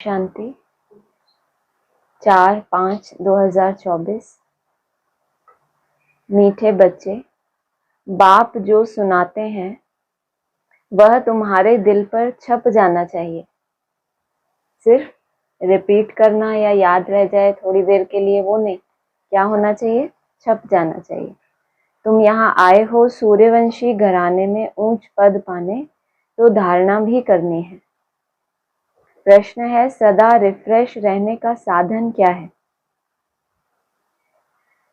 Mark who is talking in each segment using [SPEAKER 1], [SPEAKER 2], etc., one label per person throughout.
[SPEAKER 1] शांति 4/5/2024। मीठे बच्चे, बाप जो सुनाते हैं वह तुम्हारे दिल पर छप जाना चाहिए। सिर्फ रिपीट करना या याद रह जाए थोड़ी देर के लिए, वो नहीं। क्या होना चाहिए? छप जाना चाहिए। तुम यहाँ आए हो सूर्यवंशी घराने में ऊंच पद पाने, तो धारणा भी करनी है। प्रश्न है, सदा रिफ्रेश रहने का साधन क्या है?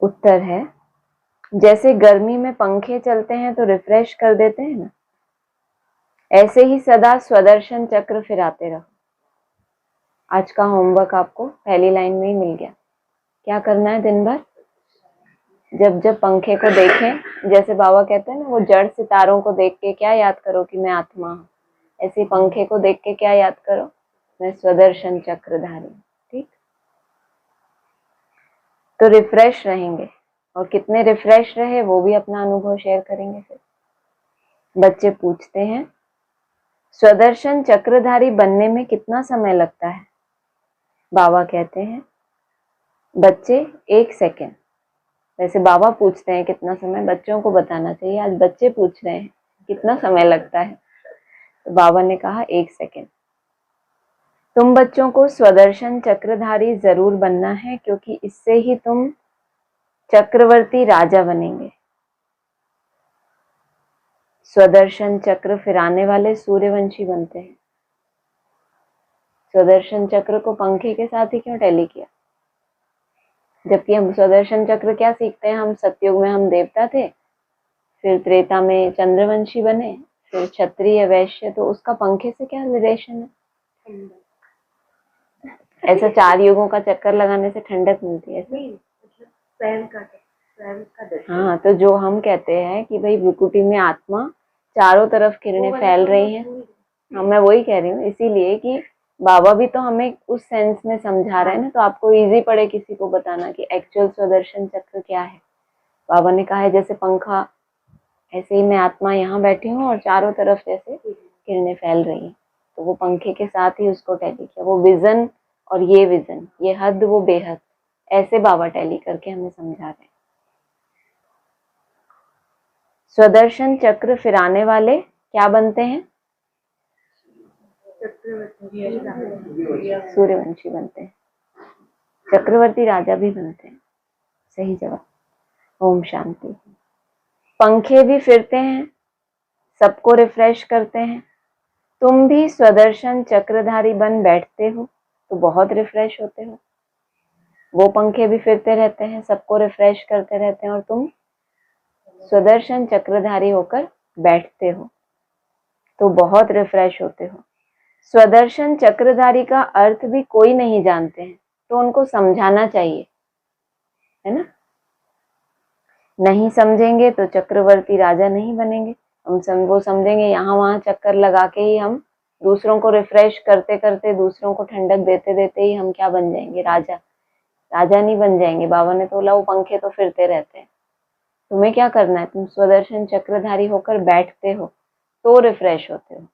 [SPEAKER 1] उत्तर है, जैसे गर्मी में पंखे चलते हैं तो रिफ्रेश कर देते हैं ना, ऐसे ही सदा स्वदर्शन चक्र फिराते रहो। आज का होमवर्क आपको पहली लाइन में ही मिल गया। क्या करना है? दिन भर जब जब पंखे को देखें, जैसे बाबा कहते हैं ना, वो जड़ सितारों को देख के क्या याद करो कि मैं आत्मा हूँ, ऐसे पंखे को देख के क्या याद करो? मैं स्वदर्शन चक्रधारी। ठीक, तो रिफ्रेश रहेंगे। और कितने रिफ्रेश रहे वो भी अपना अनुभव शेयर करेंगे। फिर बच्चे पूछते हैं, स्वदर्शन चक्रधारी बनने में कितना समय लगता है? बाबा कहते हैं, बच्चे 1 सेकेंड। वैसे बाबा पूछते हैं कितना समय, बच्चों को बताना चाहिए। आज बच्चे पूछ रहे हैं कितना समय लगता है, तो बाबा ने कहा 1 सेकेंड। तुम बच्चों को स्वदर्शन चक्रधारी जरूर बनना है, क्योंकि इससे ही तुम चक्रवर्ती राजा बनेंगे। स्वदर्शन चक्र फिराने वाले सूर्यवंशी बनते हैं। स्वदर्शन चक्र को पंखे के साथ ही क्यों टैली किया? जबकि हम स्वदर्शन चक्र क्या सीखते हैं? हम सतयुग में हम देवता थे, फिर त्रेता में चंद्रवंशी बने, फिर क्षत्रिय वैश्य, तो उसका पंखे से क्या रिलेशन है? ऐसा 4 युगों का चक्कर लगाने से ठंडक मिलती है ऐसे? हाँ, तो जो हम कहते हैं कि भाई भ्रुकुटी में आत्मा चारों तरफ किरणें फैल रही हैं, हाँ मैं वही कह रही हूँ, इसीलिए कि बाबा भी तो हमें उस सेंस में समझा रहे हैं ना, तो आपको इजी पड़े किसी को बताना कि एक्चुअल स्वदर्शन चक्र क्या है। बाबा ने कहा है जैसे पंखा, ऐसे ही मैं आत्मा यहाँ बैठी हूँ और चारों तरफ जैसे किरणें फैल रही हैं, तो वो पंखे के साथ ही उसको टैली किया। वो विजन और ये विजन, ये हद वो बेहद, ऐसे बाबा टैली करके हमें समझा रहे हैं। स्वदर्शन चक्र फिराने वाले क्या बनते हैं? सूर्यवंशी बनते हैं। चक्रवर्ती राजा भी बनते हैं। सही जवाब। ओम शांति। पंखे भी फिरते हैं, सबको रिफ्रेश करते हैं। तुम भी स्वदर्शन चक्रधारी बन बैठते हो तो बहुत रिफ्रेश होते हो। वो पंखे भी फिरते रहते हैं, सबको रिफ्रेश करते रहते हैं, और तुम स्वदर्शन चक्रधारी होकर बैठते हो तो बहुत रिफ्रेश होते हो। स्वदर्शन चक्रधारी का अर्थ भी कोई नहीं जानते हैं, तो उनको समझाना चाहिए, है ना? नहीं समझेंगे तो चक्रवर्ती राजा नहीं बनेंगे। वो समझेंगे यहाँ वहां चक्कर लगा के ही हम दूसरों को रिफ्रेश करते करते, दूसरों को ठंडक देते देते ही हम क्या बन जाएंगे? राजा। राजा नहीं बन जाएंगे। बाबा ने तो बोला वो पंखे तो फिरते रहते हैं। तुम्हें क्या करना है? तुम स्वदर्शन चक्रधारी होकर बैठते हो तो रिफ्रेश होते हो।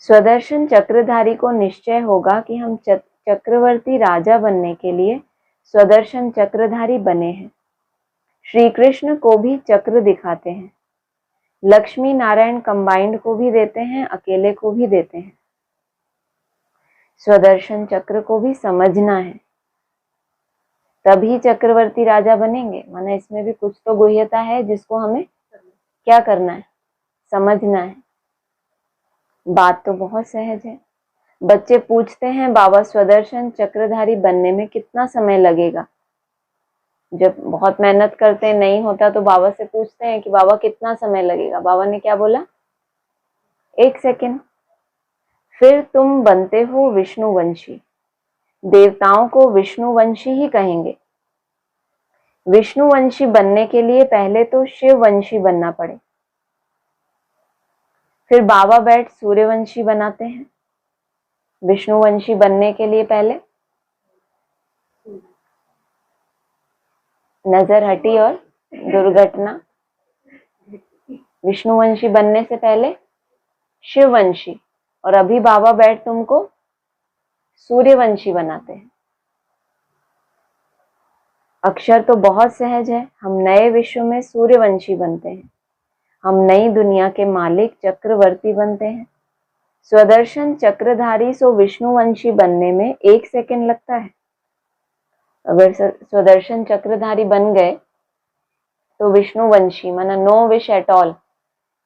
[SPEAKER 1] स्वदर्शन चक्रधारी को निश्चय होगा कि हम चक्रवर्ती राजा बनने के लिए स्वदर्शन चक्रधारी बने हैं। श्री कृष्ण को भी चक्र दिखाते हैं, लक्ष्मी नारायण कंबाइंड को भी देते हैं, अकेले को भी देते हैं। स्वदर्शन चक्र को भी समझना है, तभी चक्रवर्ती राजा बनेंगे। माना इसमें भी कुछ तो गुह्यता है जिसको हमें क्या करना है? समझना है। बात तो बहुत सहज है। बच्चे पूछते हैं, बाबा स्वदर्शन चक्रधारी बनने में कितना समय लगेगा? जब बहुत मेहनत करते नहीं होता तो बाबा से पूछते हैं कि बाबा कितना समय लगेगा? बाबा ने क्या बोला? 1 सेकेंड। फिर तुम बनते हो विष्णुवंशी। देवताओं को विष्णुवंशी ही कहेंगे। विष्णुवंशी बनने के लिए पहले तो शिववंशी बनना पड़े। फिर बाबा बैठ सूर्यवंशी बनाते हैं। विष्णुवंशी बनने के लिए पहले नजर हटी और दुर्घटना। विष्णुवंशी बनने से पहले शिववंशी, और अभी बाबा बैठ तुमको सूर्यवंशी बनाते हैं। अक्षर तो बहुत सहज है, हम नए विश्व में सूर्यवंशी बनते हैं। हम नई दुनिया के मालिक चक्रवर्ती बनते हैं। स्वदर्शन चक्रधारी सो विष्णुवंशी बनने में 1 सेकंड लगता है। अगर स्वदर्शन चक्रधारी बन गए तो विष्णुवंशी माना नो विश एट ऑल,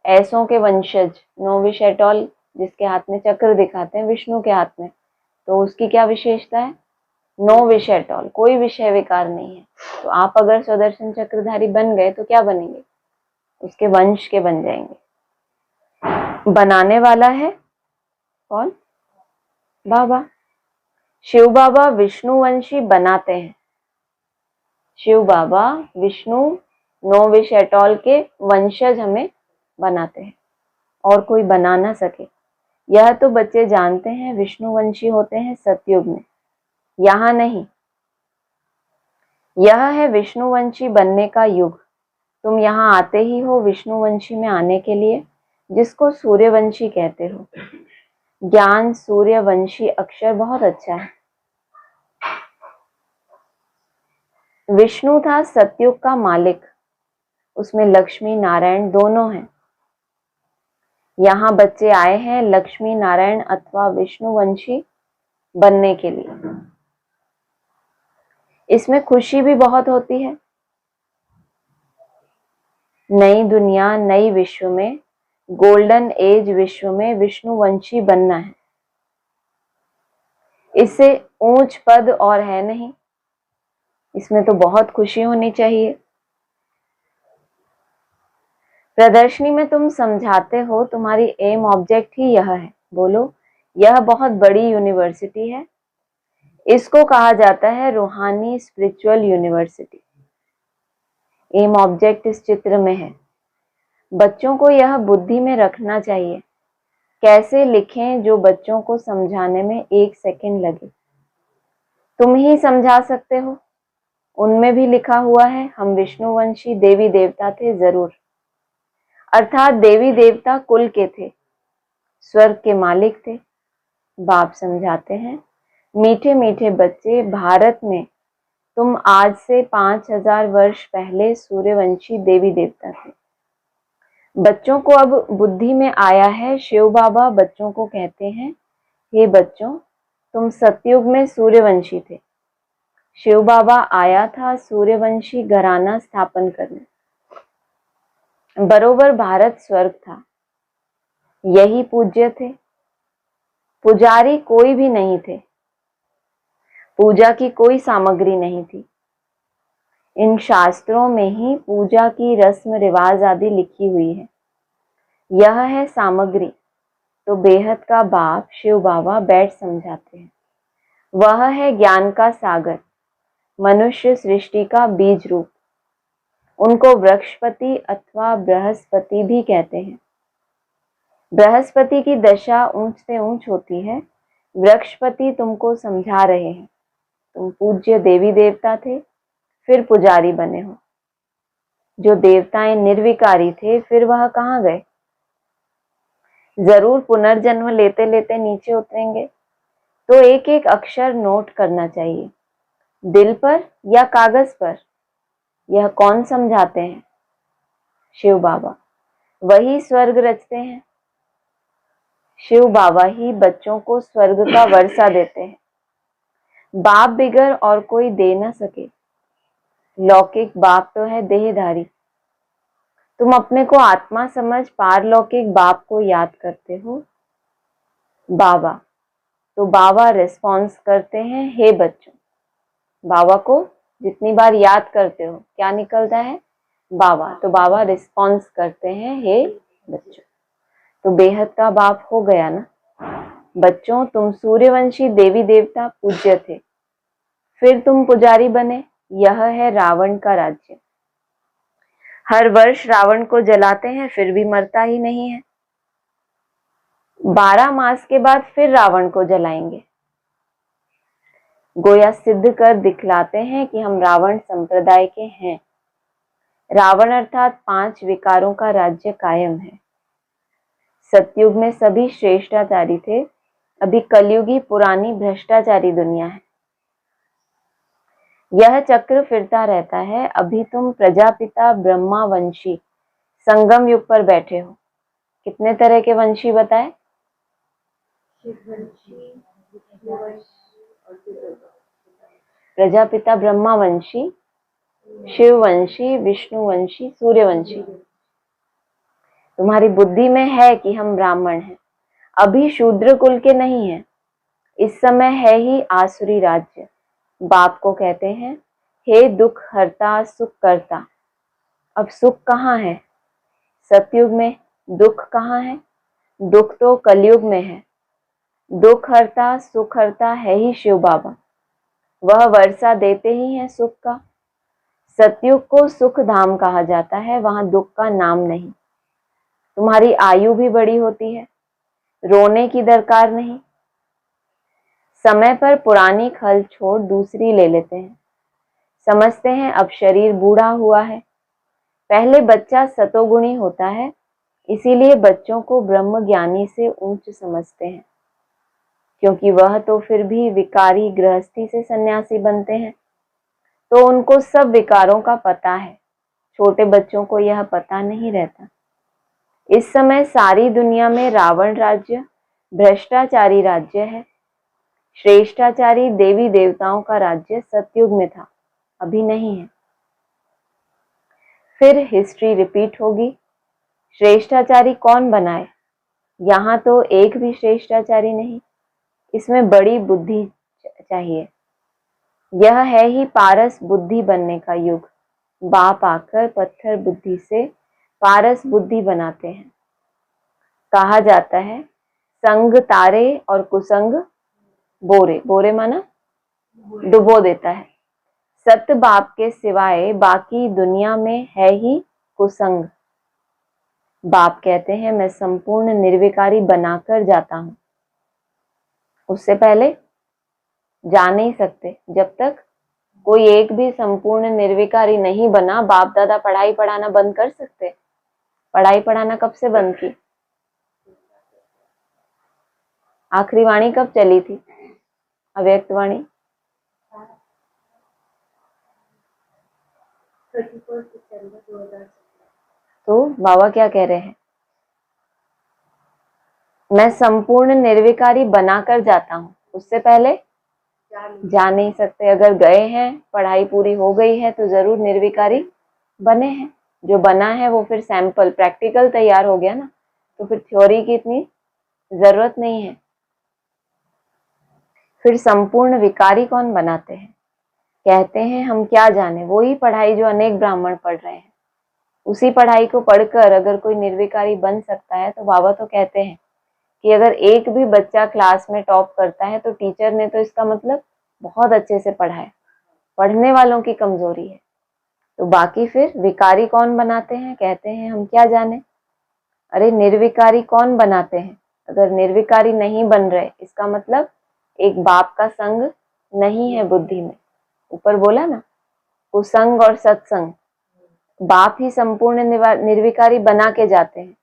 [SPEAKER 1] ऐसों के वंशज, नो विश एट ऑल, जिसके हाथ में चक्र दिखाते हैं विष्णु के हाथ में, तो उसकी क्या विशेषता है? नो विश एट ऑल, कोई विषय विकार नहीं है। तो आप अगर स्वदर्शन चक्रधारी बन गए तो क्या बनेंगे? उसके वंश के बन जाएंगे। बनाने वाला है कौन? बाबा। शिव बाबा विष्णुवंशी बनाते हैं। Shiv Baba Vishnu no wish at all के वंशज हमें बनाते हैं, और कोई बना ना सके। यह तो बच्चे जानते हैं, विष्णुवंशी होते हैं सतयुग में, यहाँ नहीं। यह है विष्णुवंशी बनने का युग। तुम यहाँ आते ही हो विष्णुवंशी में आने के लिए, जिसको सूर्यवंशी कहते हो। ज्ञान सूर्यवंशी अक्षर बहुत अच्छा है। विष्णु था सतयुग का मालिक, उसमें लक्ष्मी नारायण दोनों हैं। यहाँ बच्चे आए हैं लक्ष्मी नारायण अथवा विष्णुवंशी बनने के लिए। इसमें खुशी भी बहुत होती है। नई दुनिया, नई विश्व में, गोल्डन एज विश्व में विष्णुवंशी बनना है। इससे ऊंच पद और है नहीं। इसमें तो बहुत खुशी होनी चाहिए। प्रदर्शनी में तुम समझाते हो, तुम्हारी एम ऑब्जेक्ट ही यह है। बोलो, यह बहुत बड़ी यूनिवर्सिटी है। इसको कहा जाता है रूहानी स्पिरिचुअल यूनिवर्सिटी। एम ऑब्जेक्ट इस चित्र में है। बच्चों को यह बुद्धि में रखना चाहिए। कैसे लिखें जो बच्चों को समझाने में 1 सेकंड लगे। तुम ही समझा सकते हो। उनमें भी लिखा हुआ है हम विष्णुवंशी देवी देवता थे जरूर, अर्थात देवी देवता कुल के थे, स्वर्ग के मालिक थे। बाप समझाते हैं, मीठे मीठे बच्चे, भारत में तुम आज से 5000 वर्ष पहले सूर्यवंशी देवी देवता थे। बच्चों को अब बुद्धि में आया है। शिव बाबा बच्चों को कहते हैं, हे बच्चों, तुम सतयुग में सूर्यवंशी थे। शिव बाबा आया था सूर्यवंशी घराना स्थापन करने। बरोबर भारत स्वर्ग था, यही पूज्य थे। पुजारी कोई भी नहीं थे, पूजा की कोई सामग्री नहीं थी। इन शास्त्रों में ही पूजा की रस्म रिवाज आदि लिखी हुई है। यह है सामग्री। तो बेहद का बाप शिव बाबा बैठ समझाते हैं। वह है ज्ञान का सागर, मनुष्य सृष्टि का बीज रूप। उनको वृक्षपति अथवा बृहस्पति भी कहते हैं। बृहस्पति की दशा ऊंच से ऊंच होती है। वृक्षपति तुमको समझा रहे हैं, तुम पूज्य देवी देवता थे, फिर पुजारी बने हो। जो देवताएं निर्विकारी थे, फिर वह कहाँ गए? जरूर पुनर्जन्म लेते लेते नीचे उतरेंगे। तो एक एक अक्षर नोट करना चाहिए, दिल पर या कागज पर। यह कौन समझाते हैं? शिव बाबा। वही स्वर्ग रचते हैं। शिव बाबा ही बच्चों को स्वर्ग का वर्षा देते हैं। बाप बिगर और कोई दे ना सके। लौकिक बाप तो है देहधारी। तुम अपने को आत्मा समझ पारलौकिक बाप को याद करते हो, बाबा। तो बाबा रिस्पॉन्स करते हैं, हे बच्चों। बाबा को जितनी बार याद करते हो क्या निकलता है? बाबा। तो बाबा रिस्पॉन्स करते हैं, हे बच्चों। तो बेहद का बाप हो गया ना। बच्चों, तुम सूर्यवंशी देवी देवता पूज्य थे, फिर तुम पुजारी बने। यह है रावण का राज्य। हर वर्ष रावण को जलाते हैं, फिर भी मरता ही नहीं है। 12 मास के बाद फिर रावण को जलाएंगे। गोया सिद्ध कर दिखलाते हैं कि हम रावण संप्रदाय के हैं। रावण अर्थात 5 विकारों का राज्य कायम है। सतयुग में सभी श्रेष्ठाचारी थे, अभी कलयुगी पुरानी भ्रष्टाचारी दुनिया है। यह चक्र फिरता रहता है, अभी तुम प्रजापिता ब्रह्मा वंशी संगम युग पर बैठे हो। कितने तरह के वंशी बताए? प्रजापिता ब्रह्मा वंशी, शिववंशी, विष्णुवंशी, सूर्यवंशी। तुम्हारी बुद्धि में है कि हम ब्राह्मण हैं, अभी शूद्र कुल के नहीं हैं। इस समय है ही आसुरी राज्य। बाप को कहते हैं, हे दुख हरता सुख करता। अब सुख कहाँ है? सतयुग में। दुख कहाँ है? दुख तो कलयुग में है। दुख हरता सुख हरता है ही शिव बाबा, वह वर्षा देते ही हैं सुख का। सतयुग को सुख धाम कहा जाता है, वहां दुख का नाम नहीं। तुम्हारी आयु भी बड़ी होती है, रोने की दरकार नहीं। समय पर पुरानी खल छोड़ दूसरी ले लेते हैं, समझते हैं अब शरीर बूढ़ा हुआ है। पहले बच्चा सतोगुणी होता है, इसीलिए बच्चों को ब्रह्म ज्ञानी से ऊंच समझते हैं, क्योंकि वह तो फिर भी विकारी गृहस्थी से सन्यासी बनते हैं, तो उनको सब विकारों का पता है। छोटे बच्चों को यह पता नहीं रहता। इस समय सारी दुनिया में रावण राज्य भ्रष्टाचारी राज्य है। श्रेष्ठाचारी देवी देवताओं का राज्य सतयुग में था, अभी नहीं है। फिर हिस्ट्री रिपीट होगी। श्रेष्ठाचारी कौन बनाए? यहाँ तो एक भी श्रेष्ठाचारी नहीं, इसमें बड़ी बुद्धि चाहिए। यह है ही पारस बुद्धि बनने का युग। बाप आकर पत्थर बुद्धि से पारस बुद्धि बनाते हैं। कहा जाता है, संग तारे और कुसंग बोरे, बोरे माना डुबो देता है। सत बाप के सिवाय बाकी दुनिया में है ही कुसंग। बाप कहते हैं, मैं संपूर्ण निर्विकारी बनाकर जाता हूं। उससे पहले जा नहीं सकते। जब तक कोई एक भी संपूर्ण निर्विकारी नहीं बना, बाप दादा पढ़ाई पढ़ाना बंद कर सकते? पढ़ाई पढ़ाना कब से बंद की? आखिरी वाणी कब चली थी? अव्यक्त वाणी 31 दिसंबर 2017। तो बाबा क्या कह रहे हैं? मैं संपूर्ण निर्विकारी बनाकर जाता हूं, उससे पहले जा नहीं सकते। अगर गए हैं, पढ़ाई पूरी हो गई है, तो जरूर निर्विकारी बने हैं। जो बना है वो फिर सैंपल प्रैक्टिकल तैयार हो गया ना, तो फिर थ्योरी की इतनी जरूरत नहीं है। फिर संपूर्ण विकारी कौन बनाते हैं? कहते हैं हम क्या जाने, वो ही पढ़ाई जो अनेक ब्राह्मण पढ़ रहे हैं, उसी पढ़ाई को पढ़कर अगर कोई निर्विकारी बन सकता है, तो बाबा तो कहते हैं कि अगर एक भी बच्चा क्लास में टॉप करता है, तो टीचर ने तो इसका मतलब बहुत अच्छे से पढ़ा है। पढ़ने वालों की कमजोरी है। तो बाकी फिर विकारी कौन बनाते हैं? कहते हैं हम क्या जाने। अरे निर्विकारी कौन बनाते हैं? अगर निर्विकारी नहीं बन रहे, इसका मतलब एक बाप का संग नहीं है बुद्धि में। ऊपर बोला ना, कुसंग और सत्संग। बाप ही संपूर्ण निर्विकारी बना के जाते हैं।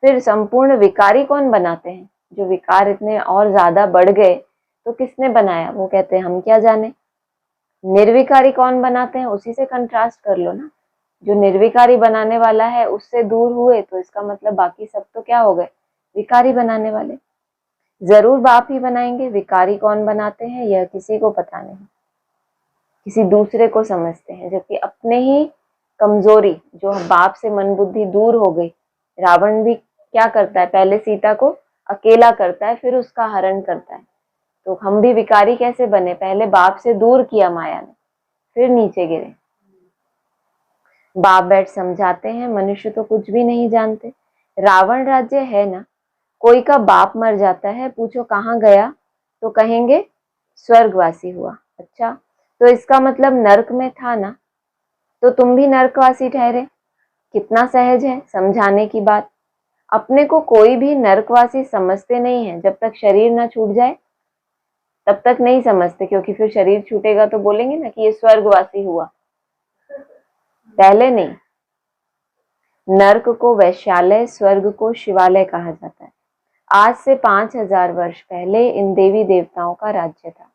[SPEAKER 1] फिर संपूर्ण विकारी कौन बनाते हैं? जो विकार इतने और ज्यादा बढ़ गए, तो किसने बनाया? वो कहते हैं हम क्या जाने। निर्विकारी कौन बनाते हैं? उसी से कंट्रास्ट कर लो ना। जो निर्विकारी बनाने वाला है उससे दूर हुए, तो इसका मतलब बाकी सब तो क्या हो गए? विकारी बनाने वाले। जरूर बाप ही बनाएंगे। विकारी कौन बनाते हैं यह किसी को पता नहीं, किसी दूसरे को समझते हैं, जबकि अपने ही कमजोरी, जो बाप से मन बुद्धि दूर हो गई। रावण भी क्या करता है? पहले सीता को अकेला करता है, फिर उसका हरण करता है। तो हम भी विकारी कैसे बने? पहले बाप से दूर किया माया ने, फिर नीचे गिरे। बाप बैठ समझाते हैं, मनुष्य तो कुछ भी नहीं जानते। रावण राज्य है ना, कोई का बाप मर जाता है, पूछो कहाँ गया, तो कहेंगे स्वर्गवासी हुआ। अच्छा, तो इसका मतलब नरक में था ना, तो तुम भी नरकवासी ठहरे। कितना सहज है समझाने की बात। अपने को कोई भी नरकवासी समझते नहीं है। जब तक शरीर ना छूट जाए तब तक नहीं समझते, क्योंकि फिर शरीर छूटेगा तो बोलेंगे ना कि ये स्वर्गवासी हुआ। पहले नहीं। नर्क को वैश्यालय, स्वर्ग को शिवालय कहा जाता है। आज से 5000 वर्ष पहले इन देवी देवताओं का राज्य था।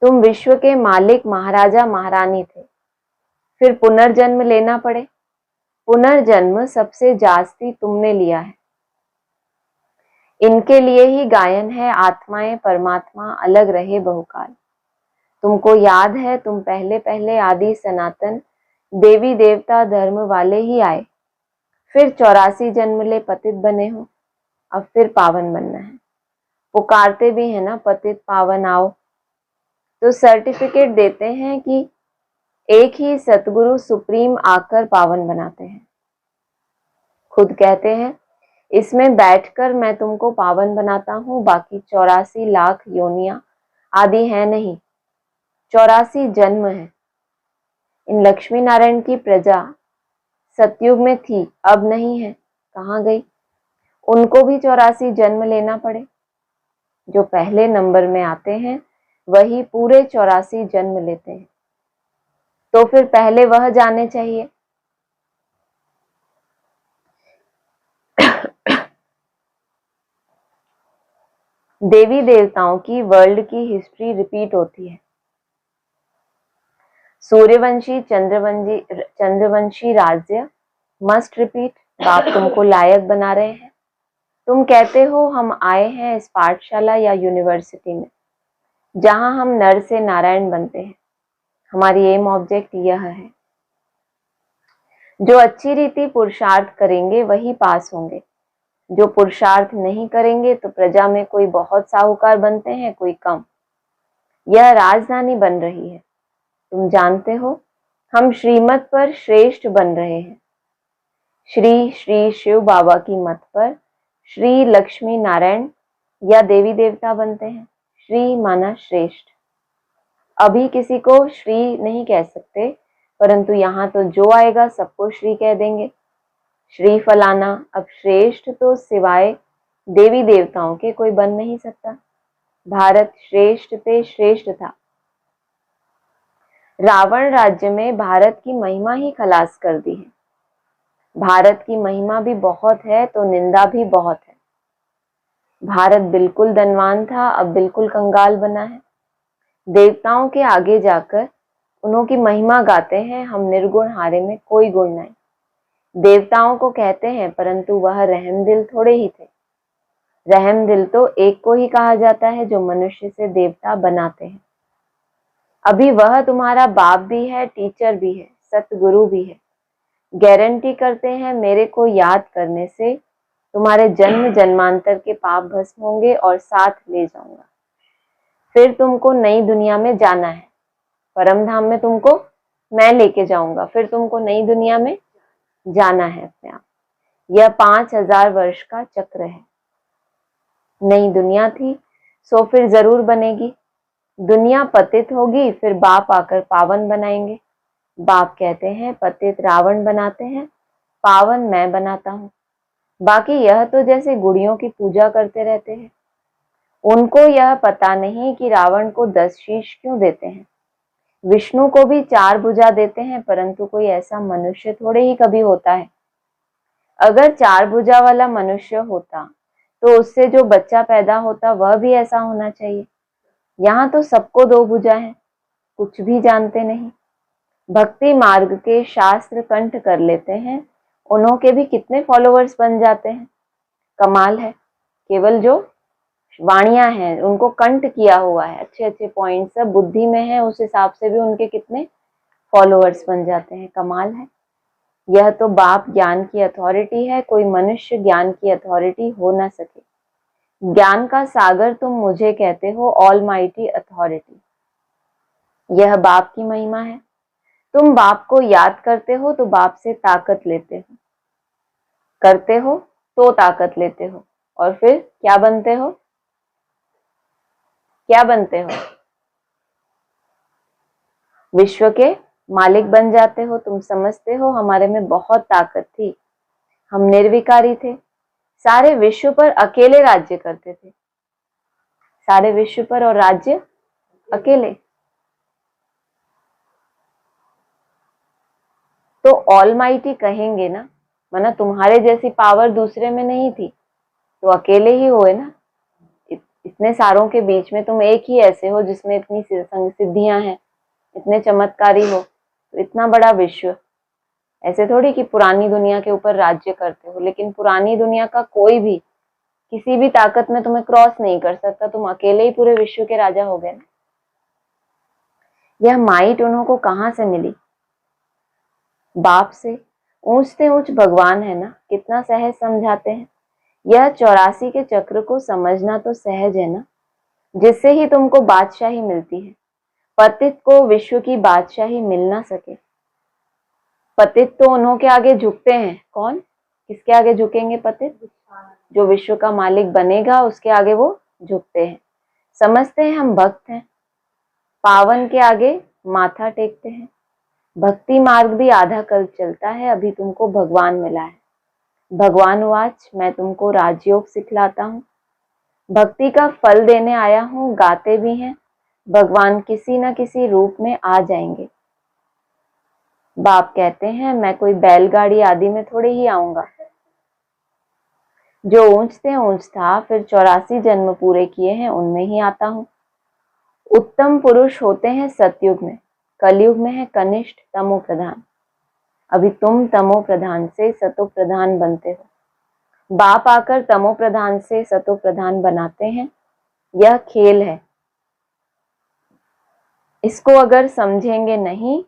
[SPEAKER 1] तुम विश्व के मालिक महाराजा महारानी थे। फिर पुनर्जन्म लेना पड़े। पुनर्जन्म सबसे जास्ती तुमने लिया है। इनके लिए ही गायन है, आत्माएं परमात्मा अलग रहे बहुकाल। तुमको याद है, तुम पहले पहले आदि सनातन देवी देवता धर्म वाले ही आए, फिर 84 जन्म ले पतित बने हो, अब फिर पावन बनना है। पुकारते भी है ना, पतित पावन आओ। तो सर्टिफिकेट देते हैं कि एक ही सतगुरु सुप्रीम आकर पावन बनाते हैं। खुद कहते हैं, इसमें बैठकर मैं तुमको पावन बनाता हूं, बाकी 84 लाख योनियां आदि है नहीं, 84 जन्म है। इन लक्ष्मी नारायण की प्रजा सतयुग में थी, अब नहीं है, कहाँ गई? उनको भी 84 जन्म लेना पड़े। जो पहले नंबर में आते हैं वही पूरे 84 जन्म लेते हैं। तो फिर पहले वह जाने चाहिए। देवी देवताओं की वर्ल्ड की हिस्ट्री रिपीट होती है। सूर्यवंशी चंद्रवंशी राज्य मस्ट रिपीट। बाप तुमको लायक बना रहे हैं। तुम कहते हो हम आए हैं इस पाठशाला या यूनिवर्सिटी में जहां हम नर से नारायण बनते हैं। हमारी एम ऑब्जेक्ट यह है, जो अच्छी रीति पुरुषार्थ करेंगे वही पास होंगे। जो पुरुषार्थ नहीं करेंगे तो प्रजा में कोई बहुत साहूकार बनते हैं, कोई कम। यह राजधानी बन रही है, तुम जानते हो। हम श्रीमत पर श्रेष्ठ बन रहे हैं। श्री श्री शिव बाबा की मत पर श्री लक्ष्मी नारायण या देवी देवता बनते हैं। श्री माना श्रेष्ठ। अभी किसी को श्री नहीं कह सकते, परंतु यहाँ तो जो आएगा सबको श्री कह देंगे। श्री फलाना। अब श्रेष्ठ तो सिवाय देवी देवताओं के कोई बन नहीं सकता। भारत श्रेष्ठ ते श्रेष्ठ था। रावण राज्य में भारत की महिमा ही खलास कर दी है। भारत की महिमा भी बहुत है तो निंदा भी बहुत है। भारत बिल्कुल धनवान था, अब बिल्कुल कंगाल बना है। देवताओं के आगे जाकर उन्हों की महिमा गाते हैं, हम निर्गुण हारे में कोई गुण नहीं। देवताओं को कहते हैं, परंतु वह रहमदिल थोड़े ही थे। रहमदिल तो एक को ही कहा जाता है जो मनुष्य से देवता बनाते हैं। अभी वह तुम्हारा बाप भी है, टीचर भी है, सतगुरु भी है। गारंटी करते हैं मेरे को याद करने से तुम्हारे जन्म जन्मांतर के पाप भस्म होंगे और साथ ले जाऊंगा। फिर तुमको नई दुनिया में जाना है। परम धाम में तुमको मैं लेके जाऊंगा, फिर तुमको नई दुनिया में जाना है अपने आप। यह 5000 वर्ष का चक्र है। नई दुनिया थी सो फिर जरूर बनेगी। दुनिया पतित होगी, फिर बाप आकर पावन बनाएंगे। बाप कहते हैं पतित रावण बनाते हैं, पावन मैं बनाता हूँ। बाकी यह तो जैसे गुड़ियों की पूजा करते रहते हैं। उनको यह पता नहीं कि रावण को 10 शीश क्यों देते हैं। विष्णु को भी 4 भुजा देते हैं, परंतु कोई ऐसा मनुष्य थोड़े ही कभी होता है। अगर 4 भुजा वाला मनुष्य होता तो उससे जो बच्चा पैदा होता वह भी ऐसा होना चाहिए। यहाँ तो सबको 2 भुजा है, कुछ भी जानते नहीं। भक्ति मार्ग के शास्त्र कंठ कर लेते हैं, उन्हों के भी कितने फॉलोअर्स बन जाते हैं। कमाल है। केवल जो वाणियां हैं उनको कंठ किया हुआ है, अच्छे अच्छे पॉइंट सब बुद्धि में है, उस हिसाब से भी उनके कितने फॉलोअर्स बन जाते हैं। कमाल है। यह तो बाप ज्ञान की अथॉरिटी है, कोई मनुष्य ज्ञान की अथॉरिटी हो ना सके। ज्ञान का सागर तुम मुझे कहते हो, ऑलमाइटी अथॉरिटी। यह बाप की महिमा है। तुम बाप को याद करते हो तो बाप से ताकत लेते हो, करते हो तो ताकत लेते हो, और फिर क्या बनते हो? क्या बनते हो? विश्व के मालिक बन जाते हो। तुम समझते हो हमारे में बहुत ताकत थी, हम निर्विकारी थे, सारे विश्व पर अकेले राज्य करते थे। सारे विश्व पर और राज्य अकेले। तो ऑलमाइटी कहेंगे ना, माना तुम्हारे जैसी पावर दूसरे में नहीं थी। तो अकेले ही होए ना, इतने सारों के बीच में तुम एक ही ऐसे हो जिसमें इतनी सिद्धियां हैं, इतने चमत्कारी हो, तो इतना बड़ा विश्व। ऐसे थोड़ी कि पुरानी दुनिया के ऊपर राज्य करते हो, लेकिन पुरानी दुनिया का कोई भी किसी भी ताकत में तुम्हें क्रॉस नहीं कर सकता, तुम अकेले ही पूरे विश्व के राजा हो गए ना। यह माइट उन्हों को कहां से मिली? बाप से। ऊंच से ऊंच भगवान है ना, कितना सहज समझाते हैं। यह 84 के चक्र को समझना तो सहज है ना, जिससे ही तुमको बादशाही मिलती है। पतित को विश्व की बादशाही मिल ना सके। पतित तो उन्हों के आगे झुकते हैं। कौन? किसके आगे झुकेंगे पतित? जो विश्व का मालिक बनेगा उसके आगे वो झुकते हैं। समझते हैं हम भक्त हैं, पावन के आगे माथा टेकते हैं। भक्ति मार्ग भी आधा कल्प चलता है, अभी तुमको भगवान मिला है। भगवान वाच, मैं तुमको राजयोग सिखलाता हूँ, भक्ति का फल देने आया हूँ। गाते भी हैं, भगवान किसी न किसी रूप में आ जाएंगे। बाप कहते हैं, मैं कोई बैलगाड़ी आदि में थोड़े ही आऊंगा। जो ऊंच से ऊंच था, फिर 84 जन्म पूरे किए हैं, उनमें ही आता हूँ। उत्तम पुरुष होते हैं सतयुग में, कलयुग में है कनिष्ठ तमो प्रधान। अभी तुम तमो प्रधान से सतो प्रधान बनते हो। बाप आकर तमो प्रधान से सतो प्रधान बनाते हैं। यह खेल है, इसको अगर समझेंगे नहीं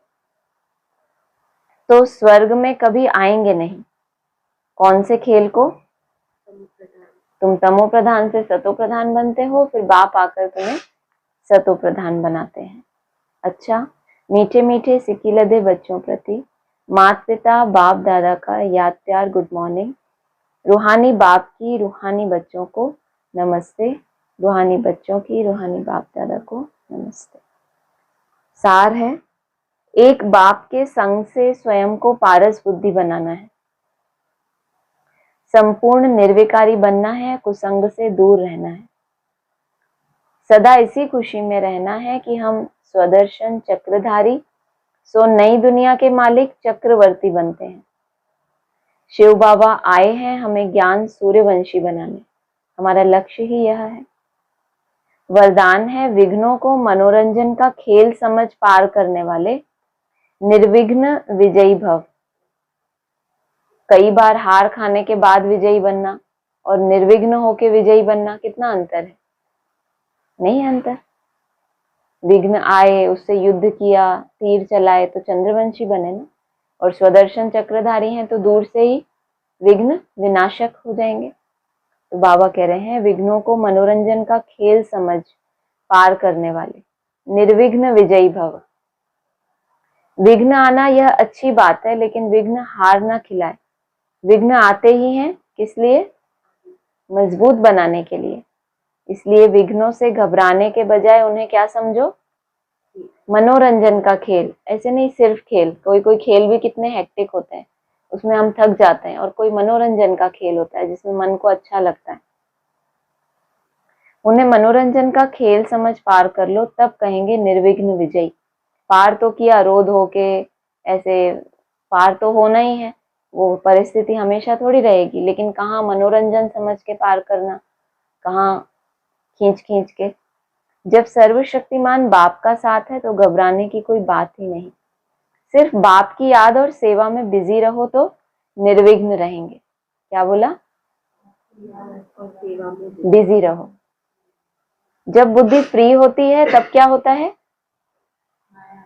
[SPEAKER 1] तो स्वर्ग में कभी आएंगे नहीं। कौन से खेल को? तुम तमो प्रधान से सतो प्रधान बनते हो, फिर बाप आकर तुम्हें सतो प्रधान बनाते हैं। अच्छा, मीठे मीठे सिक्की लदे बच्चों प्रति माता पिता बाप दादा का याद प्यार गुड मॉर्निंग। रूहानी बाप की रूहानी बच्चों को नमस्ते, रूहानी बच्चों की रूहानी बाप दादा को नमस्ते। सार है, एक बाप के संग से स्वयं को पारस बुद्धि बनाना है, संपूर्ण निर्विकारी बनना है, कुसंग से दूर रहना है। सदा इसी खुशी में रहना है कि हम स्वदर्शन चक्रधारी, सो नई दुनिया के मालिक चक्रवर्ती बनते हैं। शिव बाबा आए हैं हमें ज्ञान सूर्यवंशी बनाने, हमारा लक्ष्य ही यह है। वरदान है, विघ्नों को मनोरंजन का खेल समझ पार करने वाले निर्विघ्न विजयी भव। कई बार हार खाने के बाद विजयी बनना और निर्विघ्न होके विजयी बनना, कितना अंतर है? नहीं अंतर। विघ्न आए, उससे युद्ध किया, तीर चलाए तो चंद्रवंशी बने ना, और स्वदर्शन चक्रधारी हैं तो दूर से ही विघ्न विनाशक हो जाएंगे। तो बाबा कह रहे हैं, विघ्नों को मनोरंजन का खेल समझ पार करने वाले निर्विघ्न विजयी भव। विघ्न आना यह अच्छी बात है, लेकिन विघ्न हार ना खिलाए। विघ्न आते ही हैं किस लिए? मजबूत बनाने के लिए। इसलिए विघ्नों से घबराने के बजाय उन्हें क्या समझो? मनोरंजन का खेल। ऐसे नहीं सिर्फ खेल, कोई कोई खेल भी कितने हेक्टिक होते हैं, उसमें हम थक जाते हैं, और कोई मनोरंजन का खेल होता है जिसमें मन को अच्छा लगता है। उन्हें मनोरंजन का खेल समझ पार कर लो, तब कहेंगे निर्विघ्न विजयी। पार तो किया, रोध होके ऐसे पार तो होना ही है, वो परिस्थिति हमेशा थोड़ी रहेगी, लेकिन कहाँ मनोरंजन समझ के पार करना, कहाँ खींच खींच के। जब सर्वशक्तिमान बाप का साथ है तो घबराने की कोई बात ही नहीं। सिर्फ बाप की याद और सेवा में बिजी रहो तो निर्विघ्न रहेंगे। क्या बोला? बिजी रहो। जब बुद्धि फ्री होती है तब क्या होता है?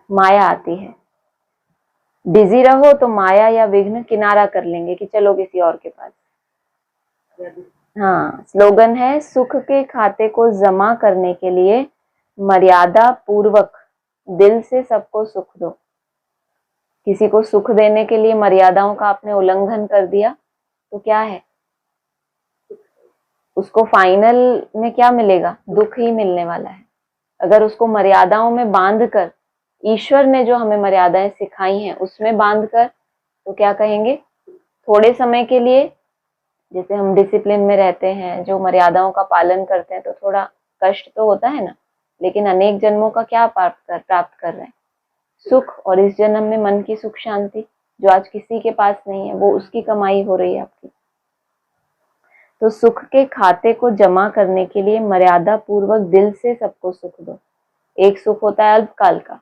[SPEAKER 1] माया आती है। बिजी रहो तो माया या विघ्न किनारा कर लेंगे कि चलो किसी और के पास। हाँ, स्लोगन है, सुख के खाते को जमा करने के लिए मर्यादा पूर्वक दिल से सबको सुख दो। किसी को सुख देने के लिए मर्यादाओं का आपने उल्लंघन कर दिया तो क्या है? उसको फाइनल में क्या मिलेगा? दुख ही मिलने वाला है। अगर उसको मर्यादाओं में बांध कर, ईश्वर ने जो हमें मर्यादाएं सिखाई हैं उसमें बांध कर, तो क्या कहेंगे? थोड़े समय के लिए, जैसे हम डिसिप्लिन में रहते हैं, जो मर्यादाओं का पालन करते हैं, तो थोड़ा कष्ट तो होता है ना, लेकिन अनेक जन्मों का क्या प्राप्त कर रहे हैं? सुख। और इस जन्म में मन की सुख शांति, जो आज किसी के पास नहीं है, वो उसकी कमाई हो रही है आपकी। तो सुख के खाते को जमा करने के लिए मर्यादा पूर्वक दिल से सबको सुख दो। एक सुख होता है अल्पकाल का,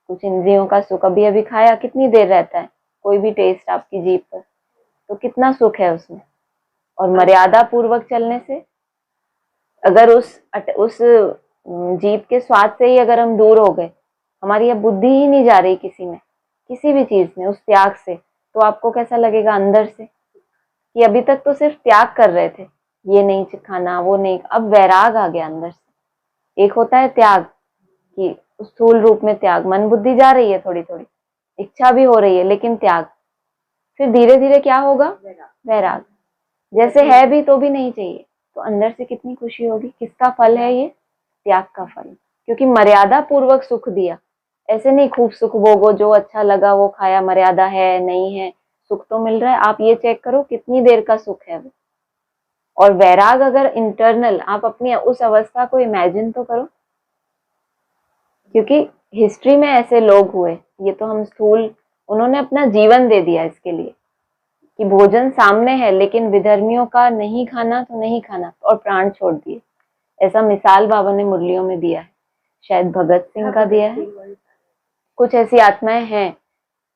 [SPEAKER 1] कुछ इंद्रियों का सुख, अभी अभी खाया, कितनी देर रहता है कोई भी टेस्ट आपकी जीभ पर, तो कितना सुख है उसमें। और मर्यादा पूर्वक चलने से अगर उस जीभ के स्वाद से ही अगर हम दूर हो गए, हमारी अब बुद्धि ही नहीं जा रही किसी में, किसी भी चीज में, उस त्याग से, तो आपको कैसा लगेगा अंदर से कि अभी तक तो सिर्फ त्याग कर रहे थे, ये नहीं खाना, वो नहीं, अब वैराग आ गया अंदर से। एक होता है त्याग कि स्थूल रूप में त्याग, मन बुद्धि जा रही है थोड़ी थोड़ी, इच्छा भी हो रही है, लेकिन त्याग। फिर धीरे धीरे क्या होगा, वैराग, जैसे है भी तो भी नहीं चाहिए, तो अंदर से कितनी खुशी होगी। किसका फल है ये, त्याग का फल, क्योंकि मर्यादा पूर्वक सुख दिया। ऐसे नहीं खूब सुख भोगो, जो अच्छा लगा वो खाया, मर्यादा है नहीं है, सुख तो मिल रहा है। आप ये चेक करो कितनी देर का सुख है वो। और वैराग अगर इंटरनल, आप अपनी उस अवस्था को इमेजिन तो करो, क्योंकि हिस्ट्री में ऐसे लोग हुए, ये तो हम स्थूल, उन्होंने अपना जीवन दे दिया इसके लिए कि भोजन सामने है लेकिन विधर्मियों का नहीं खाना तो नहीं खाना, और प्राण छोड़ दिए। ऐसा मिसाल बाबा ने मुरलियों में दिया है, शायद भगत सिंह का दिया है। कुछ ऐसी आत्माएं हैं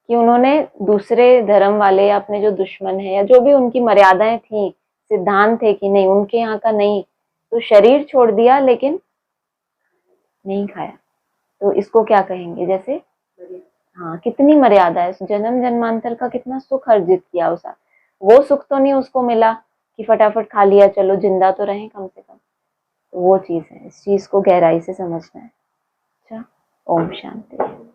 [SPEAKER 1] कि उन्होंने दूसरे धर्म वाले या अपने जो दुश्मन है या जो भी उनकी मर्यादाएं थी, सिद्धांत थे कि नहीं उनके यहाँ का नहीं, तो शरीर छोड़ दिया लेकिन नहीं खाया। तो इसको क्या कहेंगे, जैसे हाँ कितनी मर्यादा है, जन्म जन्मांतर का कितना सुख अर्जित किया उसा, वो सुख तो नहीं उसको मिला कि फटाफट खा लिया चलो जिंदा तो रहे कम से कम। तो वो चीज है, इस चीज को गहराई से समझना है। अच्छा, ओम शांति।